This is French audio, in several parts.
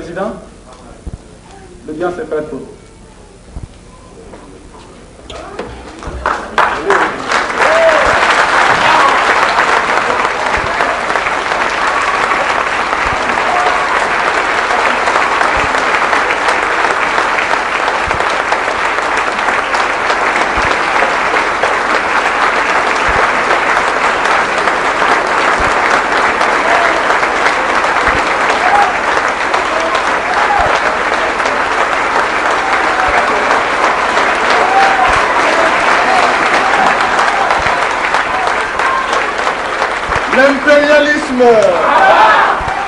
Président. L'audience est prête pour vous.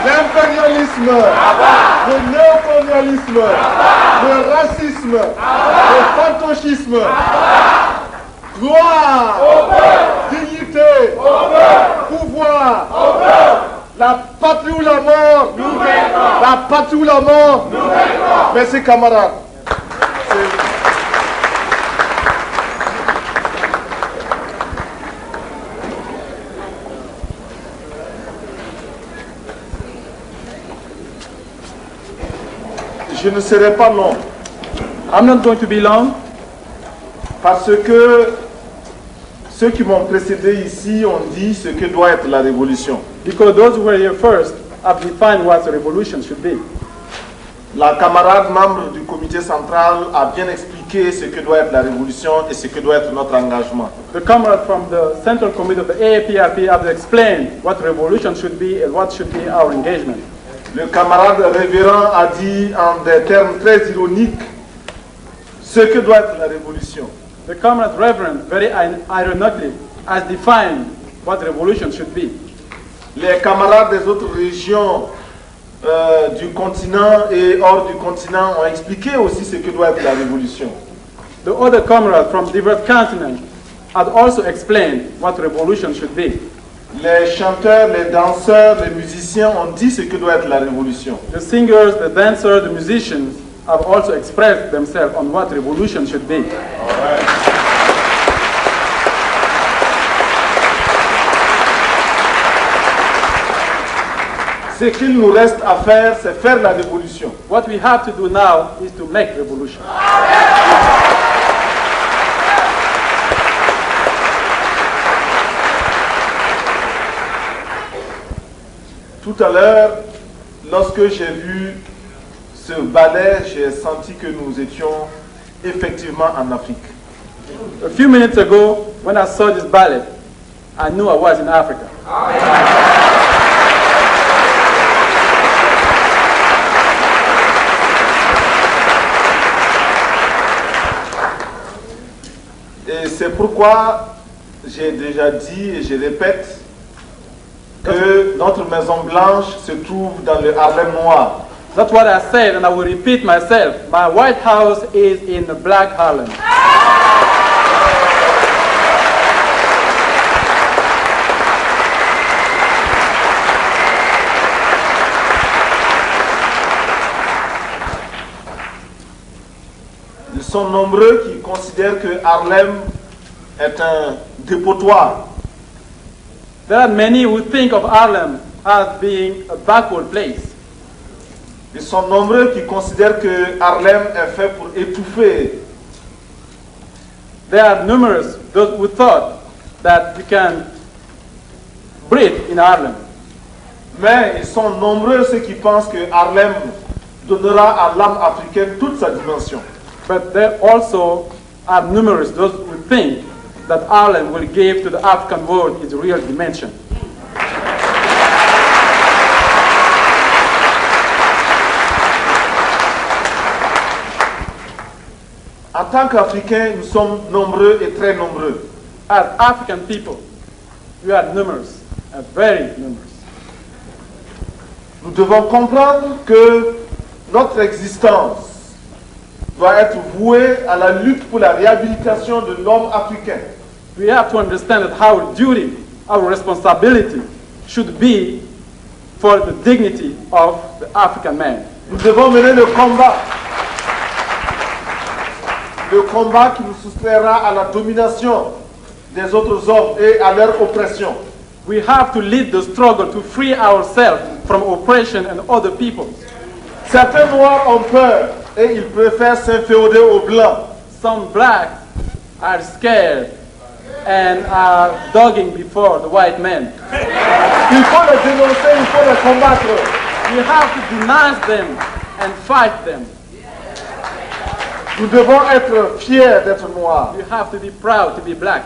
L'impérialisme, le néocolonialisme, le racisme, le fantocisme, gloire, dignité, pouvoir, la patrie ou la mort, la patrie ou la mort. Merci camarades. Je ne serai pas long. I'm not going to be long. Parce que ceux qui m'ont précédé ici ont dit ce que doit être la révolution. Because those who were here first have defined what a revolution should be. La camarade membre du comité central a bien expliqué ce que doit être la révolution et ce que doit être notre engagement. The comrade from the Central Committee of the AAPRP have explained what revolution should be and what should be our engagement. Le camarade révérend a dit en des termes très ironiques ce que doit être la révolution. The comrade reverend, very ironically, has defined what revolution should be. Les camarades des autres régions du continent et hors du continent ont expliqué aussi ce que doit être la révolution. The other comrades from different continents have also explained what revolution should be. Les chanteurs, les danseurs, les musiciens ont dit ce que doit être la révolution. The singers, the dancers, the musicians have also expressed themselves on what revolution should be. Ce qu'il nous reste à faire, c'est faire la révolution. What we have to do now is to make revolution. Tout à l'heure, lorsque j'ai vu ce ballet, j'ai senti que nous étions effectivement en Afrique. A few minutes ago, when I saw this ballet, I knew I was in Africa. Et c'est pourquoi j'ai déjà dit et je répète que notre Maison Blanche se trouve dans le Harlem noir. That's what I said, and I will repeat myself. My White House is in the Black Harlem. Ils sont nombreux qui considèrent que Harlem est un dépotoir. There are many who think of Harlem as being a backward place. Ils sont nombreux qui considèrent que Harlem est fait pour étouffer. There are numerous those who thought that you can breathe in Harlem. Mais ils sont nombreux ceux qui pensent que Harlem donnera à l'âme africaine toute sa dimension. But there also are numerous those who think that Harlem will give to the African world its real dimension. En tant qu'Africains, nous sommes nombreux et très nombreux. As African people, we are numerous, and very numerous. Nous devons comprendre que notre existence doit être vouée à la lutte pour la réhabilitation de l'homme africain. We have to understand that our duty, our responsibility should be for the dignity of the African man. Nous devons mener le combat qui nous soustraira à la domination des autres hommes et à leur oppression. We have to lead the struggle to free ourselves from oppression and other people. Certains noirs ont peur et ils préfèrent s'inféoder aux blancs. Some blacks are scared and are dogging before the white men. Il faut les dénoncer, il faut les combattre. We have to denounce them and fight them. Nous devons être fiers d'être noirs. You have to be proud to be black.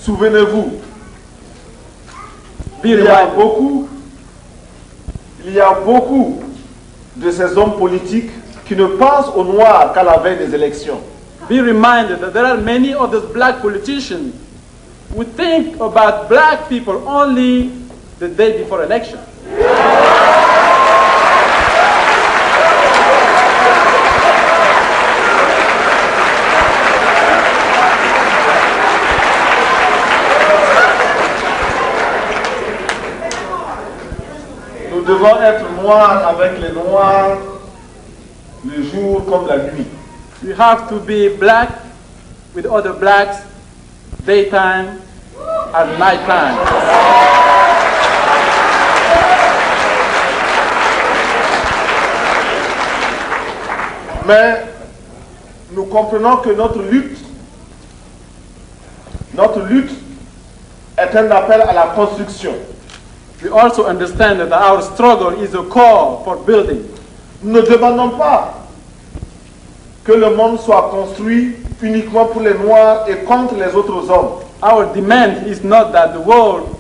Souvenez-vous, Be il y a reminded. beaucoup de ces hommes politiques qui ne pensent aux Noirs qu'à la veille des élections. Be reminded that there are many of those black politicians who think about black people only the day before election. Nous devons être noirs avec les noirs le jour comme la nuit. We have to be black with other blacks, daytime and nighttime. Mais nous comprenons que notre lutte est un appel à la construction. We also understand that our struggle is a call for building. Nous ne demandons pas que le monde soit construit uniquement pour les Noirs et contre les autres hommes. Our demand is not that the world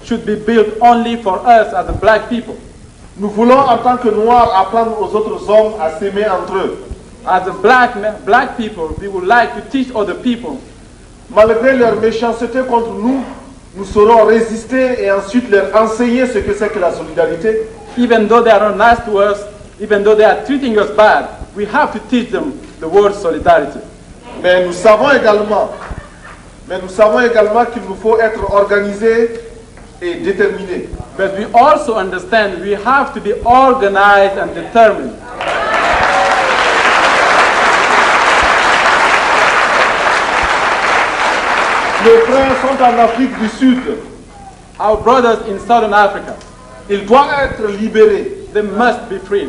should be built only for us as the black people. Nous voulons en tant que Noirs apprendre aux autres hommes à s'aimer entre eux. As the black people, we would like to teach other people. Malgré leur méchanceté contre nous, nous saurons résister et ensuite leur enseigner ce que c'est que la solidarité. Even though they are not nice to us, even though they are treating us bad, we have to teach them the word solidarity. Mais nous savons également qu'il nous faut être organisés et déterminés. But we also understand we have to be organized and determined. Nos frères sont en Afrique du Sud. Our brothers in Southern Africa, Ils doivent être libérés. they must be free.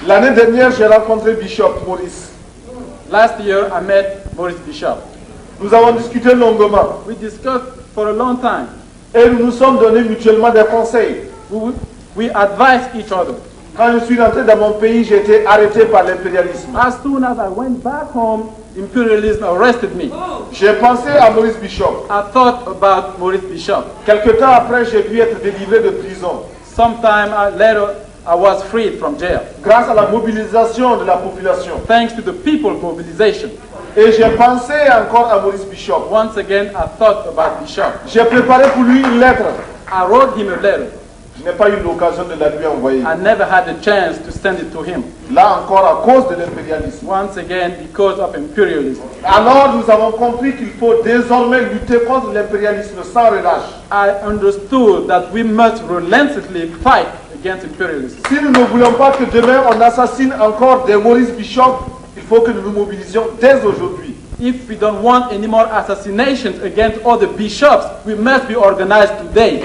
L'année dernière, j'ai rencontré Bishop Maurice. Last year, I met Maurice Bishop. Nous avons discuté longuement We discussed for a long time. et nous nous sommes donnés mutuellement des conseils. We advised each other. Quand je suis rentré dans mon pays, j'ai été arrêté par l'impérialisme. As soon as I went back home, imperialism arrested me. J'ai pensé à Maurice Bishop. I thought about Maurice Bishop. Quelque temps après, j'ai pu être délivré de prison Sometime later, I was freed from jail, grâce à la mobilisation de la population. thanks to the people mobilization. Et j'ai pensé encore à Maurice Bishop. Once again, I thought about Bishop. J'ai préparé pour lui une lettre. I wrote him a letter. Je n'ai pas eu l'occasion de la lui envoyer. I never had the chance to send it to him. Là encore à cause de l'impérialisme. Once again, because of imperialism. Alors nous avons compris qu'il faut désormais lutter contre l'impérialisme sans relâche. I understood that we must relentlessly fight against imperialism. Si nous ne voulons pas que demain on assassine encore des Maurice Bishop, il faut que nous nous mobilisions dès aujourd'hui. If we don't want any more assassinations against other bishops, we must be organized today.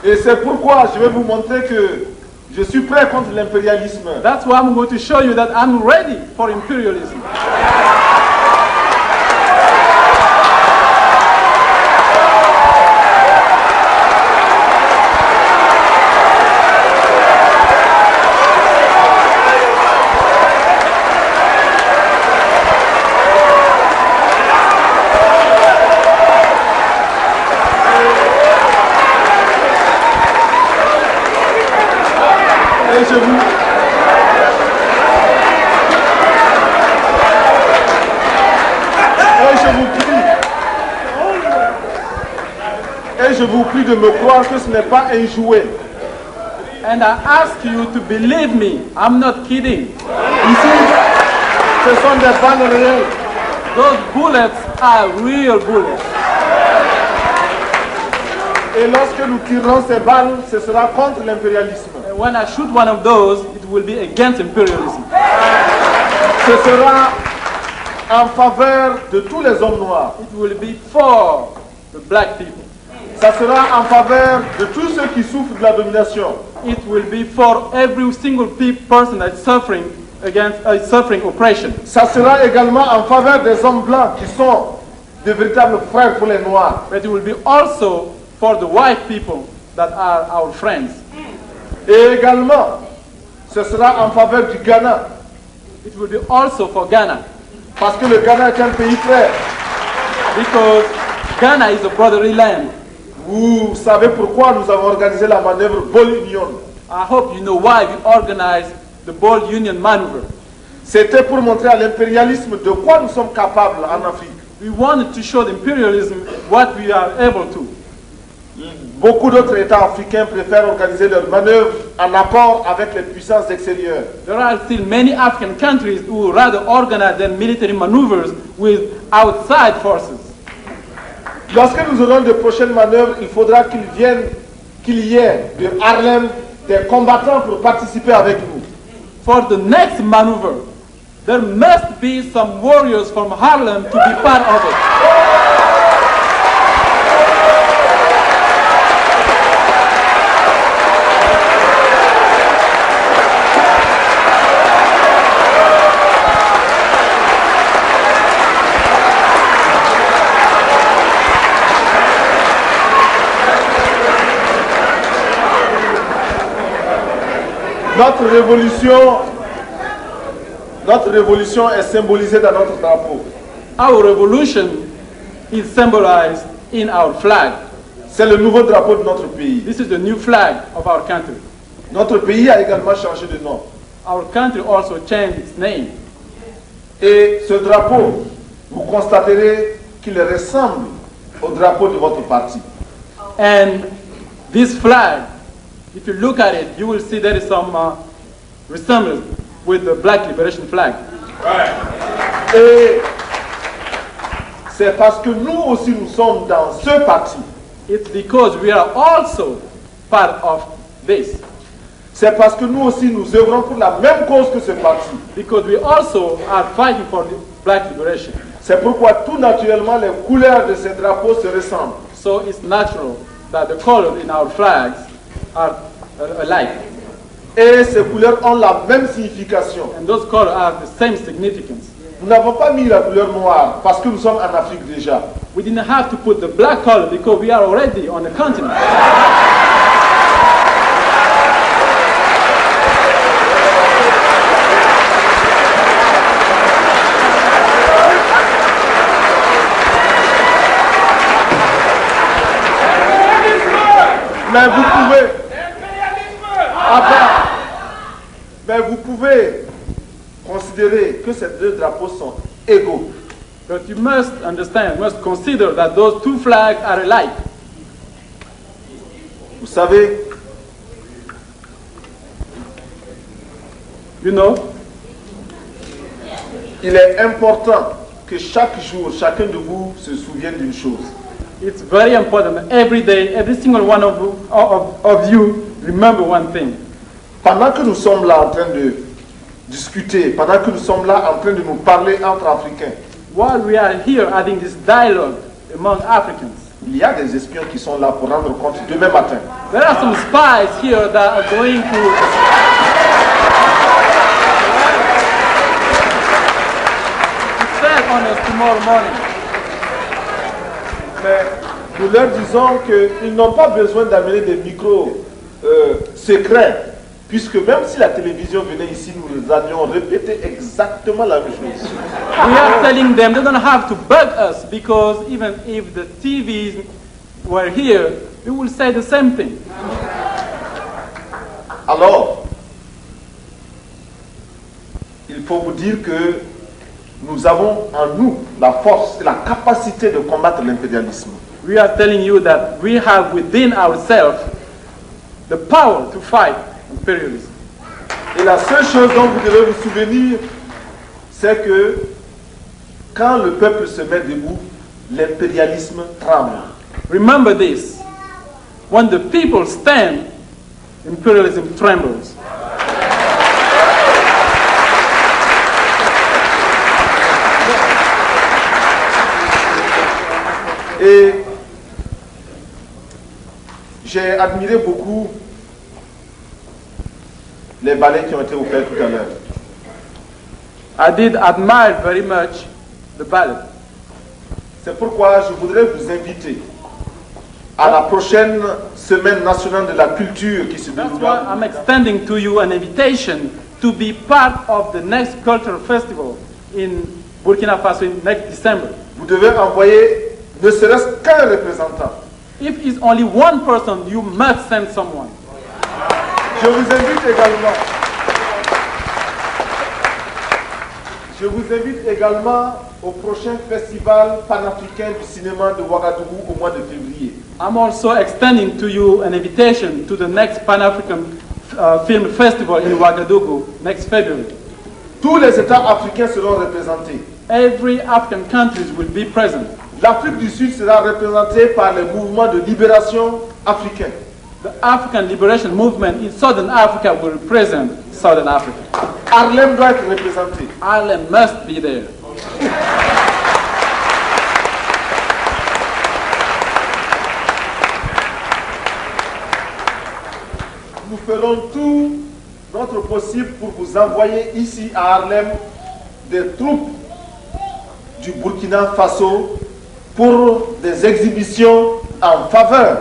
Et c'est pourquoi je vais vous montrer que je suis prêt contre l'impérialisme. That's why I'm going to show you that I'm ready for imperialism. Et je vous... Et je vous prie je vous prie de me croire que ce n'est pas un jouet. And I ask you to believe me, I'm not kidding. Ici, ce sont des balles réelles. Those bullets are real bullets. Et lorsque nous tirerons ces balles, ce sera contre l'impérialisme. And when I shoot one of those, it will be against imperialism. Ce sera en faveur de tous les hommes noirs. It will be for the black people. Ça sera en faveur de tous ceux qui souffrent de la domination. It will be for every single person that's suffering suffering oppression. Ça sera également en faveur des hommes blancs qui sont de véritables frères pour les noirs. But it will be also for the white people that are our friends. Et également, ce sera en faveur du Ghana. It will be also for Ghana. Parce que le Ghana est un pays frère. Because Ghana is a brotherly land. Vous savez pourquoi nous avons organisé la manœuvre Ball Union. I hope you know why we organized the Bold Union maneuver. C'était pour montrer à l'impérialisme de quoi nous sommes capables en Afrique. We wanted to show the imperialism what we are able to. Beaucoup d'autres États africains préfèrent organiser leurs manœuvres en accord avec les puissances extérieures. There are still many African countries who rather organize their military maneuvers with outside forces. Lorsque nous aurons de prochaines manœuvres, il faudra qu'il y ait de Harlem des combattants pour participer avec nous. For the next maneuver, there must be some warriors from Harlem to be part of it. Notre révolution est symbolisée dans notre drapeau. Our revolution is symbolized in our flag. C'est le nouveau drapeau de notre pays. This is the new flag of our country. Notre pays a également changé de nom. Our country also changed its name. Et ce drapeau, vous constaterez qu'il ressemble au drapeau de votre parti. And this flag, if you look at it, you will see there is some resemblance with the Black Liberation flag. Et c'est parce que nous aussi nous sommes dans ce parti. It's because we are also part of this. C'est parce que nous aussi nous œuvrons pour la même cause que ce parti. Because we also are fighting for the Black Liberation. C'est pourquoi tout naturellement les couleurs de ces drapeaux se ressemblent. So it's natural that the colors in our flags are alike. Et ces couleurs ont la même signification. And those colors have the same significance. Nous n'avons pas mis la couleur noire parce que nous sommes en Afrique déjà. We didn't have to put the black color because we are already on the continent. Mais vous pouvez considérer que ces deux drapeaux sont égaux. But you must understand, you must consider that those two flags are alike. Vous savez, You know, il est important que chaque jour, chacun de vous se souvienne d'une chose. it's very important that every day, every single one of you remember one thing. Pendant que nous sommes là en train de discuter, pendant que nous sommes là en train de nous parler entre Africains, While we are here having this dialogue among Africans, il y a des espions qui sont là pour rendre compte demain matin. there are some spies here that are going to tell on us tomorrow morning. Mais nous leur disons qu'ils n'ont pas besoin d'amener des micros secrets, puisque même si la télévision venait ici, nous allions répéter exactement la même chose. We are telling them they don't have to bug us because even if the TVs were here, we will say the same thing. Alors, il faut vous dire que nous avons en nous la force et la capacité de combattre l'impérialisme. we are telling you that we have within ourselves the power to fight imperialism. Et la seule chose dont vous devez vous souvenir, c'est que quand le peuple se met debout, l'impérialisme tremble. Remember this. When the people stand, imperialism trembles. Et j'ai admiré beaucoup les ballets qui ont été offerts tout à l'heure. I did admire very much the ballet. C'est pourquoi je voudrais vous inviter à la prochaine semaine nationale de la culture qui se That's why déroulera. I'm extending to you an invitation to be part of the next cultural festival in Burkina Faso in next December. Vous devez envoyer ne serait-ce qu'un représentant. If it's only one person, you must send someone. Je vous invite également au prochain festival panafricain du cinéma de Ouagadougou au mois de février. I'm also extending to you an invitation to the next Pan-African Film Festival in Ouagadougou next February. Tous les États africains seront représentés. Every African country will be present. L'Afrique du Sud sera représentée par les mouvements de libération africains. The African Liberation Movement in Southern Africa will represent Southern Africa. Harlem doit être représenté. Ireland must be there. Nous ferons tout notre possible pour vous envoyer ici à Harlem des troupes du Burkina Faso pour des exhibitions en faveur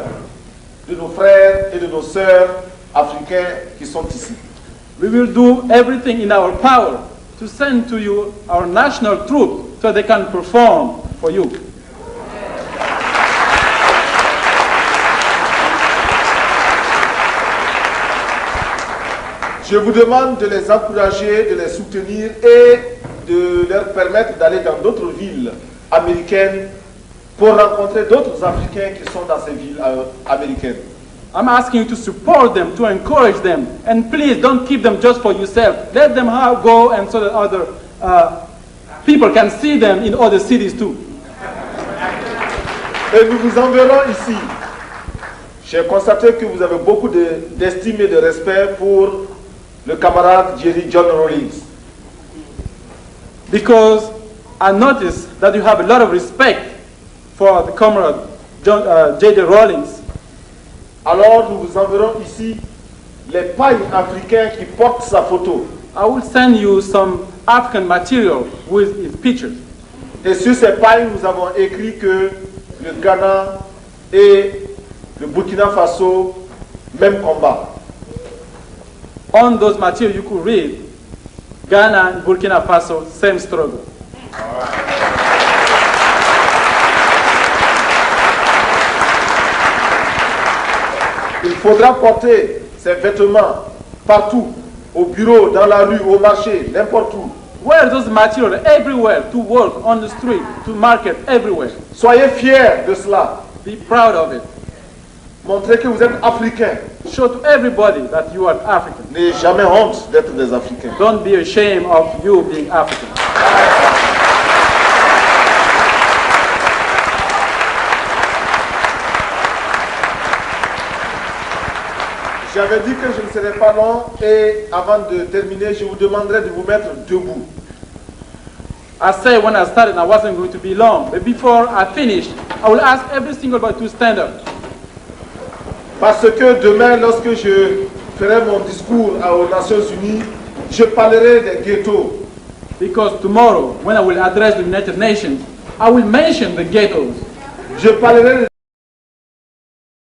de nos frères et de nos sœurs africains qui sont ici. We will do everything in our power to send to you our national troops so they can perform for you. Je vous demande de les encourager, de les soutenir et de leur permettre d'aller dans d'autres villes américaines pour rencontrer d'autres Africains qui sont dans ces villes américaines. I'm asking you to support them, to encourage them, and please don't keep them just for yourself. Let them go and so that other people can see them in other cities too. Et nous vous enverrons ici. J'ai constaté que vous avez beaucoup d'estime et de respect pour le camarade Jerry John Rawlings. Because I noticed that you have a lot of respect for the comrade J.D. Rawlings. Alors nous vous enverrons ici les pailles africains qui portent sa photo. I will send you some African material with his pictures. Et sur ces pailles, nous avons écrit que le Ghana et le Burkina Faso, même combat. On those materials you could read, Ghana and Burkina Faso, same struggle. Il faudra porter ces vêtements partout, au bureau, dans la rue, au marché, n'importe où. Wear those materials everywhere, to work, on the street, to market, everywhere. Soyez fiers de cela. Be proud of it. Montrez que vous êtes africains. Show to everybody that you are African. N'ayez jamais honte d'être des Africains. Don't be ashamed of you being African. J'avais dit que je ne serais pas long et avant de terminer, je vous demanderai de vous mettre debout. I said when I started I wasn't going to be long, but before I finish, I will ask every single body to stand up. Parce que demain, lorsque je ferai mon discours aux Nations Unies, je parlerai des ghettos. Because tomorrow, when I will address the United Nations, I will mention the ghettos. Je parlerai